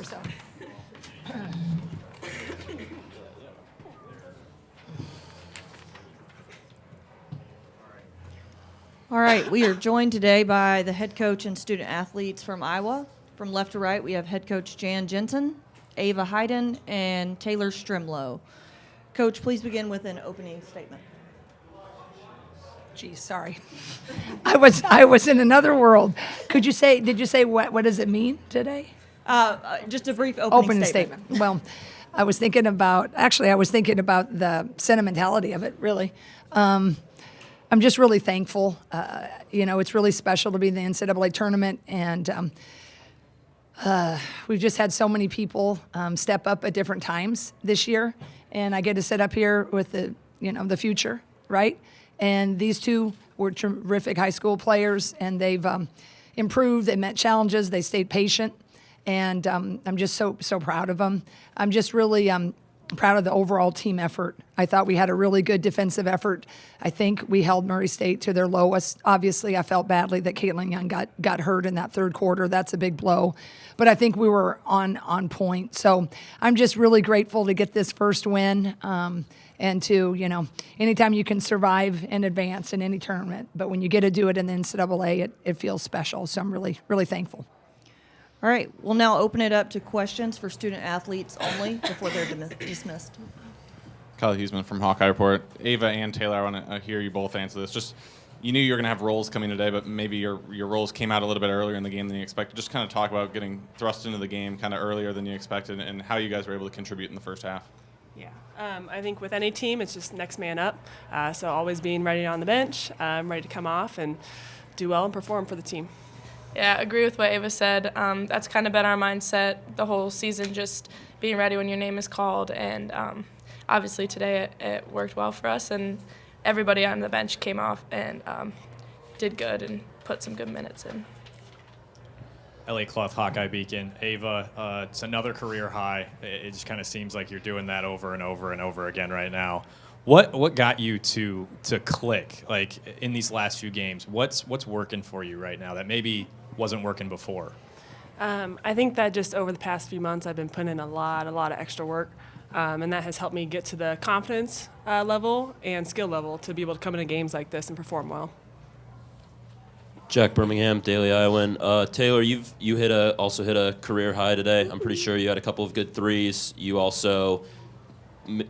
here. So. All right, we are joined today by the head coach and student athletes from Iowa. From left to right, we have head coach Jan Jensen, Ava Hayden, and Taylor Strimlow. Coach, please begin with an opening statement. Geez, sorry. I was in another world. Did you say what does it mean today? Just a brief opening statement. Well, I was thinking about the sentimentality of it, really. I'm just really thankful. It's really special to be in the NCAA tournament, and we've just had so many people step up at different times this year, and I get to sit up here with the future, right? And these two were terrific high school players, and they've improved. They met challenges. They stayed patient, and I'm just so proud of them. I'm just really proud of the overall team effort. I thought we had a really good defensive effort. I think we held Murray State to their lowest. Obviously, I felt badly that Caitlin Young got hurt in that third quarter. That's a big blow. But I think we were on point. So I'm just really grateful to get this first win and to, anytime you can survive and advance in any tournament. But when you get to do it in the NCAA, it feels special. So I'm really, really thankful. All right, we'll now open it up to questions for student athletes only before they're dismissed. Kyle Huseman from Hawkeye Report. Ava and Taylor, I want to hear you both answer this. Just, you knew you were going to have roles coming today, but maybe your roles came out a little bit earlier in the game than you expected. Just kind of talk about getting thrust into the game kind of earlier than you expected and how you guys were able to contribute in the first half. Yeah, I think with any team, it's just next man up. So always being ready on the bench, ready to come off and do well and perform for the team. Yeah, I agree with what Ava said. That's kind of been our mindset the whole season, just being ready when your name is called. And obviously today it worked well for us, and everybody on the bench came off and did good and put some good minutes in. Elliot Clough, Hawkeye Beacon. Ava, it's another career high. It just kind of seems like you're doing that over and over and over again right now. What got you to click, like, in these last few games? What's working for you right now that maybe wasn't working before? I think that just over the past few months, I've been putting in a lot of extra work, and that has helped me get to the confidence level and skill level to be able to come into games like this and perform well. Jack Birmingham, Daily Iowan. Taylor, you also hit a career high today. I'm pretty sure you had a couple of good threes. You also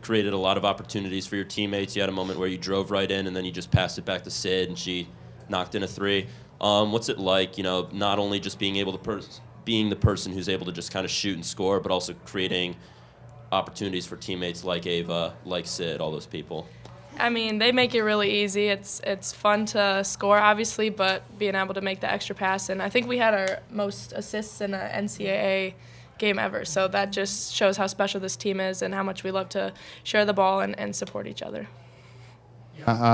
created a lot of opportunities for your teammates. You had a moment where you drove right in, and then you just passed it back to Sid, and she knocked in a three. What's it like, not only just being able to being the person who's able to just kind of shoot and score, but also creating opportunities for teammates like Ava, like Sid, all those people? I mean, they make it really easy. It's fun to score, obviously, but being able to make the extra pass. And I think we had our most assists in an NCAA game ever. So that just shows how special this team is and how much we love to share the ball and support each other.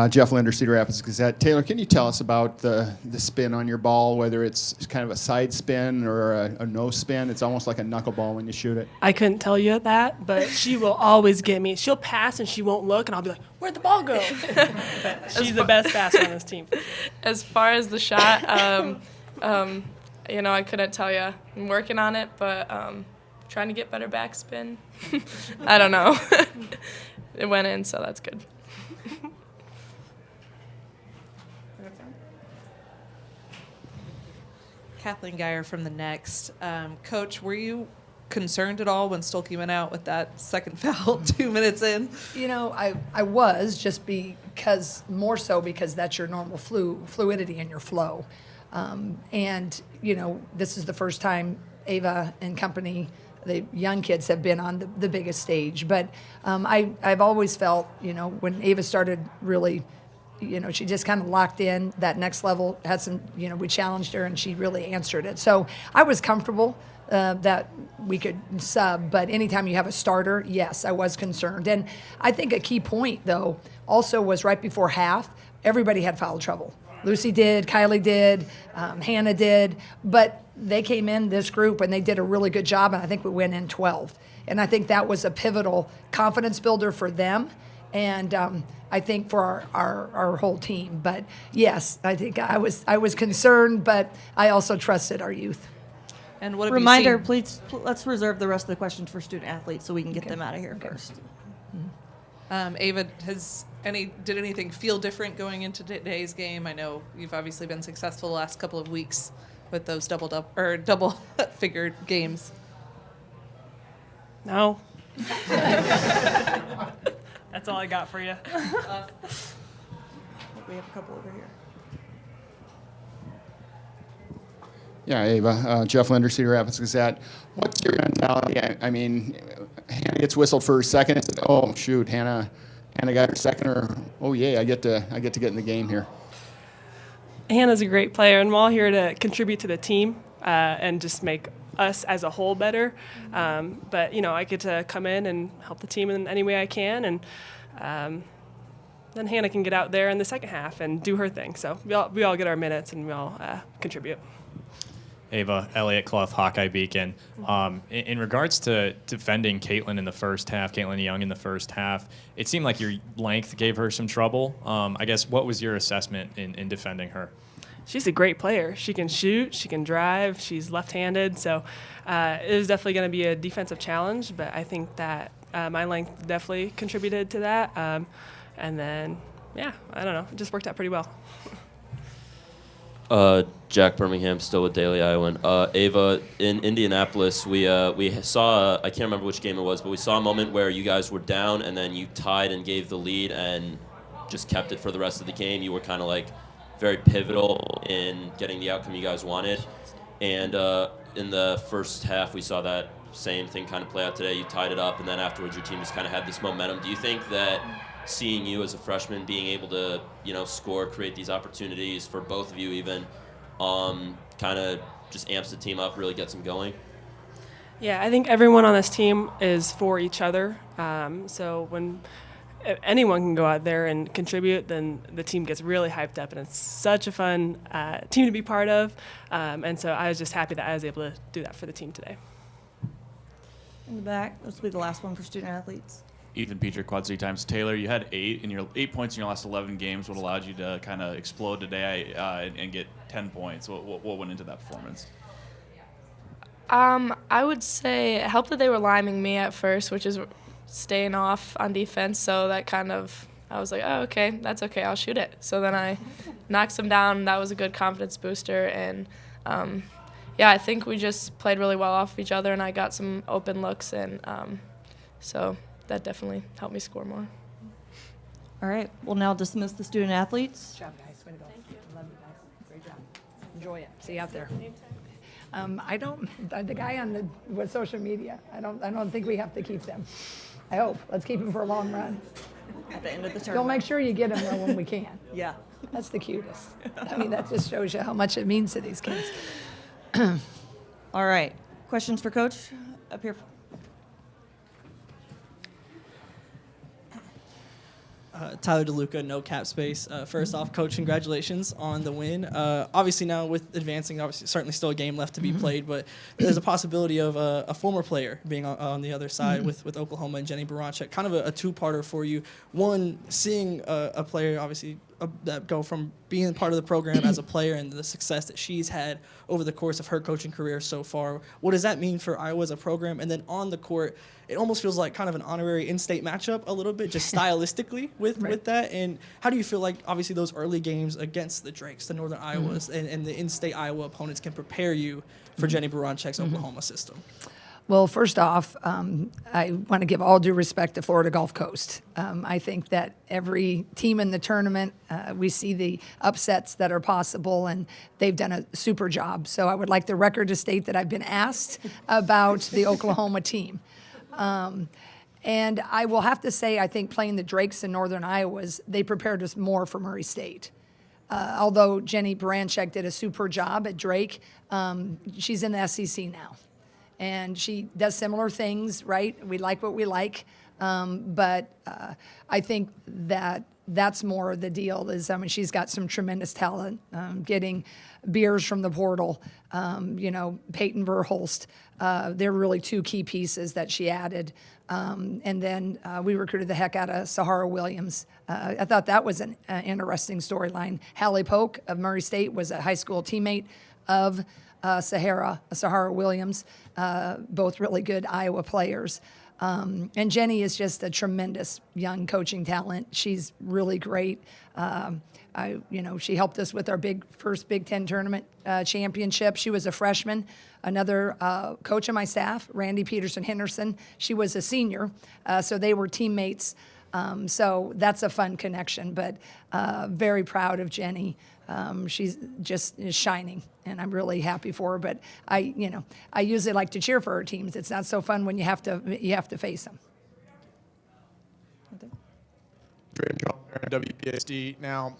Jeff Linder, Cedar Rapids Gazette. Taylor, can you tell us about the spin on your ball, whether it's kind of a side spin or a no spin? It's almost like a knuckleball when you shoot it. I couldn't tell you that, but she will always get me. She'll pass and she won't look, and I'll be like, where'd the ball go? She's the best passer on this team. As far as the shot, I couldn't tell you. I'm working on it, but trying to get better backspin. I don't know. It went in, so that's good. Kathleen Geyer from the Next. Coach, were you concerned at all when Stolke went out with that second foul 2 minutes in? I was, just because that's your normal fluidity in your flow. This is the first time Ava and company, the young kids, have been on the biggest stage. But I've always felt, when Ava started really, she just kind of locked in that next level, had some, we challenged her and she really answered it. So I was comfortable that we could sub, but anytime you have a starter, yes, I was concerned. And I think a key point, though, also was right before half, everybody had foul trouble. Lucy did, Kylie did, Hannah did, but they came in, this group, and they did a really good job, and I think we went in 12. And I think that was a pivotal confidence builder for them, and I think for our whole team. But yes, I think I was concerned, but I also trusted our youth. And what have Reminder, you seen? please, let's reserve the rest of the questions for student athletes so we can get them out of here first. Ava, did anything feel different going into today's game? I know you've obviously been successful the last couple of weeks with those double figured games. No. That's all I got for you. We have a couple over here. Yeah, Ava, Jeff Linder, Cedar Rapids Gazette. What's your mentality? I mean, Hannah gets whistled for her second. It's like, oh shoot, Hannah got her second, or oh yay, I get to get in the game here. Hannah's a great player, and we're all here to contribute to the team and just make us as a whole better. But I get to come in and help the team in any way I can, and then Hannah can get out there in the second half and do her thing. So we all get our minutes and we all contribute. Ava, Elliott Clough, Hawkeye Beacon. In regards to defending Caitlin in the first half, Caitlin Young in the first half, it seemed like your length gave her some trouble. I guess, what was your assessment in defending her? She's a great player. She can shoot, she can drive, she's left-handed. So it was definitely going to be a defensive challenge, but I think that my length definitely contributed to that. And then, I don't know, it just worked out pretty well. Jack Birmingham, still with Daily Iowan. Ava, in Indianapolis, we saw, I can't remember which game it was, but we saw a moment where you guys were down and then you tied and gave the lead and just kept it for the rest of the game. You were kind of like very pivotal in getting the outcome you guys wanted. And in the first half, we saw that same thing kind of play out today. You tied it up, and then afterwards your team just kind of had this momentum. Do you think that seeing you as a freshman being able to, score, create these opportunities for both of you even, kind of just amps the team up, really gets them going? Yeah, I think everyone on this team is for each other. So when anyone can go out there and contribute, then the team gets really hyped up, and it's such a fun team to be part of. And so I was just happy that I was able to do that for the team today. In the back, this will be the last one for student athletes. Ethan Peter, Quad City Times. Taylor, you had 8 points in your last 11 games. What allowed you to kind of explode today and get 10 points? What went into that performance? I would say it helped that they were liming me at first, which is staying off on defense. So that kind of, I was like, oh, okay, that's okay, I'll shoot it. So then I knocked them down. That was a good confidence booster. And, I think we just played really well off each other, and I got some open looks. And so that definitely helped me score more. All right, we'll now dismiss the student athletes. Good job, guys. Way to go. Thank you. Love you guys. Great job. Enjoy it. See you out there. The guy with social media, I don't think we have to keep them. I hope. Let's keep them for a long run. At the end of the term. We'll make sure you get them though when we can. Yeah. That's the cutest. I mean, that just shows you how much it means to these kids. All right, questions for Coach? Up here. Tyler DeLuca, no cap space. First off, Coach, congratulations on the win. Obviously now with advancing, obviously certainly still a game left to be played, but there's a possibility of a former player being on the other side with Oklahoma and Jenny Baranchek. Kind of a two-parter for you. One, seeing a player obviously that go from being part of the program as a player and the success that she's had over the course of her coaching career so far. What does that mean for Iowa as a program? And then on the court, it almost feels like kind of an honorary in-state matchup a little bit, just stylistically with that. And how do you feel like, obviously, those early games against the Drakes, the Northern Iowas, and the in-state Iowa opponents can prepare you for Jenny Baranchek's Oklahoma system? Well, first off, I want to give all due respect to Florida Gulf Coast. I think that every team in the tournament, we see the upsets that are possible, and they've done a super job. So I would like the record to state that I've been asked about the Oklahoma team. And I will have to say, I think playing the Drakes in Northern Iowas, they prepared us more for Murray State. Although Jenny Baranchek did a super job at Drake, she's in the SEC now. And she does similar things, right? We like what we like. But I think that that's more of the deal is, she's got some tremendous talent, getting Beers from the portal, Peyton Verhulst. They're really two key pieces that she added. And then we recruited the heck out of Sahara Williams. I thought that was an interesting storyline. Hallie Polk of Murray State was a high school teammate of Sahara Williams, both really good Iowa players. And Jenny is just a tremendous young coaching talent. She's really great. She helped us with our first Big Ten tournament championship. She was a freshman. Another coach on my staff, Randy Peterson-Henderson, she was a senior, so they were teammates. So that's a fun connection, but very proud of Jenny. She's just is shining, and I'm really happy for her. But I usually like to cheer for her teams. It's not so fun when you have to face them. WPSD. Now,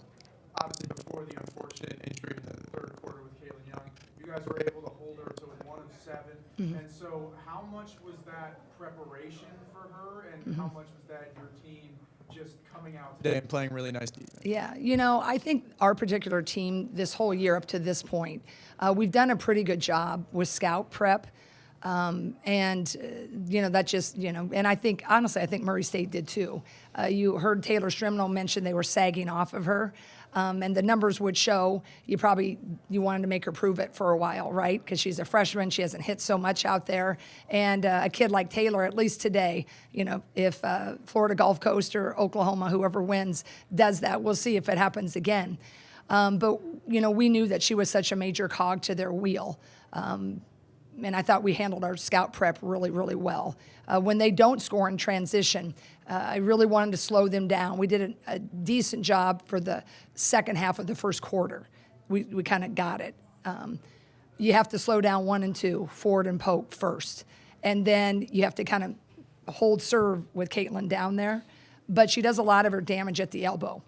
obviously, before the unfortunate injury in the third quarter with Caitlin Young, you guys were able to hold her to 1 of 7. Mm-hmm. And so, how much was that preparation for her, and how much was that your team just coming out today and playing really nice defense? Yeah, I think our particular team this whole year up to this point, we've done a pretty good job with scout prep. That just, and I think, honestly, I think Murray State did too. You heard Taylor Strimlow mention they were sagging off of her. And the numbers would show you wanted to make her prove it for a while, right? Because she's a freshman, she hasn't hit so much out there. And a kid like Taylor, at least today, if Florida Gulf Coast or Oklahoma, whoever wins, does that, we'll see if it happens again. But we knew that she was such a major cog to their wheel. And I thought we handled our scout prep really, really well. When they don't score in transition, I really wanted to slow them down. We did a decent job for the second half of the first quarter. We kind of got it. You have to slow down 1 and 2, forward and poke first. And then you have to kind of hold serve with Caitlin down there. But she does a lot of her damage at the elbow.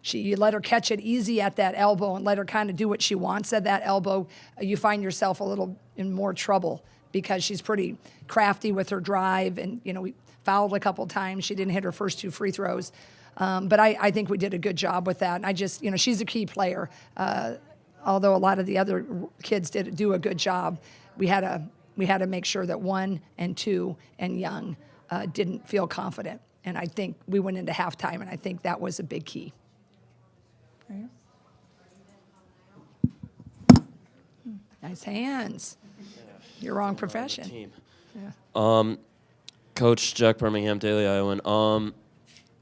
You let her catch it easy at that elbow and let her kind of do what she wants at that elbow, you find yourself a little in more trouble because she's pretty crafty with her drive. And, we fouled a couple times. She didn't hit her first 2 free throws. But I think we did a good job with that. And I just, she's a key player. Although a lot of the other kids do a good job, we had to make sure that 1 and 2 and Young didn't feel confident. And I think we went into halftime, and I think that was a big key. Nice hands. Your wrong profession. Team. Yeah. Coach Jack Birmingham, Daily Iowan.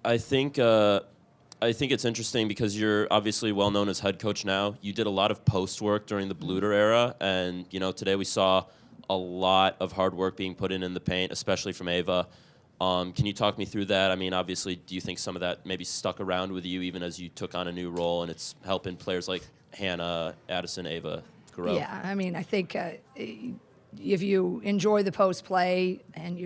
I think it's interesting because you're obviously well known as head coach now. You did a lot of post work during the Bluter era, and today we saw a lot of hard work being put in the paint, especially from Ava. Can you talk me through that? I mean, obviously, do you think some of that maybe stuck around with you even as you took on a new role, and it's helping players like Hannah, Addison, Ava grow? Yeah, I mean, I think if you enjoy the post play and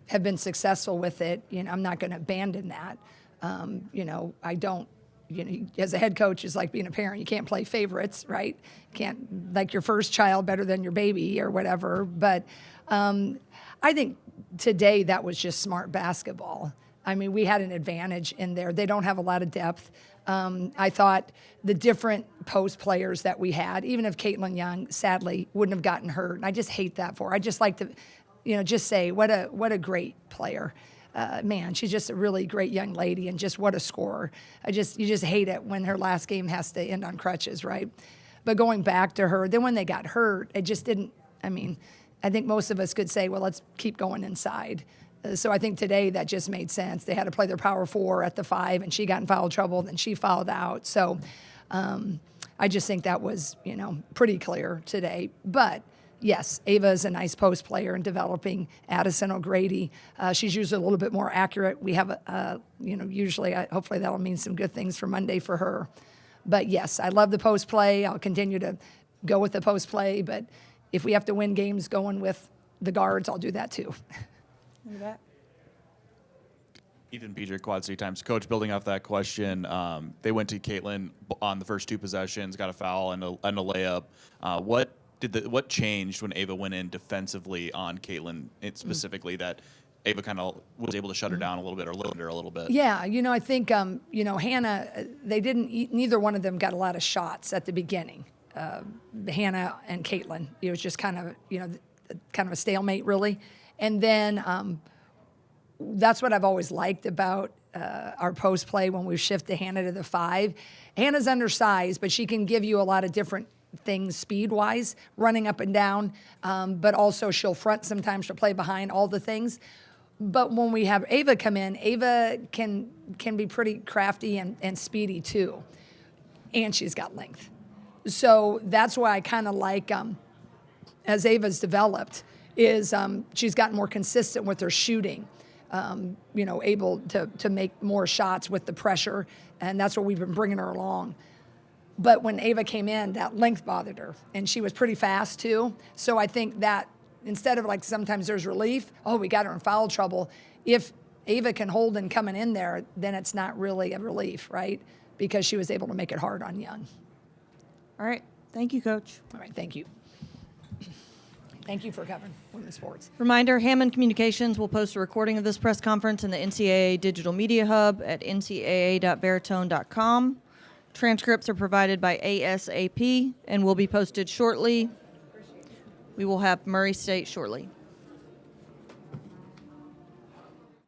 have been successful with it, I'm not going to abandon that. I don't. As a head coach, it's like being a parent. You can't play favorites, right? Can't like your first child better than your baby or whatever. But I think today that was just smart basketball. I mean, we had an advantage in there. They don't have a lot of depth. I thought the different post players that we had, even if Caitlin Young, sadly, wouldn't have gotten hurt. And I just hate that for her. I just like to, just say what a great player. Man, she's just a really great young lady, and just what a scorer. You just hate it when her last game has to end on crutches, right? But going back to her, then when they got hurt, it just didn't. I mean, I think most of us could say, well, let's keep going inside. So I think today that just made sense. They had to play their power 4 at the 5, and she got in foul trouble, then she fouled out. So I just think that was, pretty clear today. But yes, Ava is a nice post player in developing. Addison O'Grady, she's usually a little bit more accurate. We have, usually, hopefully that'll mean some good things for Monday for her. But yes, I love the post play. I'll continue to go with the post play. But if we have to win games going with the guards, I'll do that too. Ethan Peter, Quad City Times. Coach, building off that question, they went to Caitlin on the first 2 possessions, got a foul and a layup. What changed when Ava went in defensively on Caitlin specifically that Ava kind of was able to shut her down a little bit or limit her a little bit? Yeah, I think Hannah. Neither one of them got a lot of shots at the beginning. Hannah and Caitlin. It was just kind of a stalemate really, and then that's what I've always liked about our post play when we shift to Hannah to the 5. Hannah's undersized, but she can give you a lot of different things speed-wise, running up and down, but also she'll front sometimes, she'll play behind, all the things. But when we have Ava come in, Ava can be pretty crafty and speedy too, and she's got length. So that's why I kind of like, as Ava's developed, is she's gotten more consistent with her shooting, able to make more shots with the pressure, and that's what we've been bringing her along. But when Ava came in, that length bothered her, and she was pretty fast too. So I think that instead of like sometimes there's relief, oh, we got her in foul trouble. If Ava can hold and coming in there, then it's not really a relief, right? Because she was able to make it hard on Young. All right. Thank you, Coach. All right, thank you. Thank you for covering women's sports. Reminder, Hammond Communications will post a recording of this press conference in the NCAA Digital Media Hub at ncaa.veritone.com. Transcripts are provided by ASAP and will be posted shortly. We will have Murray State shortly.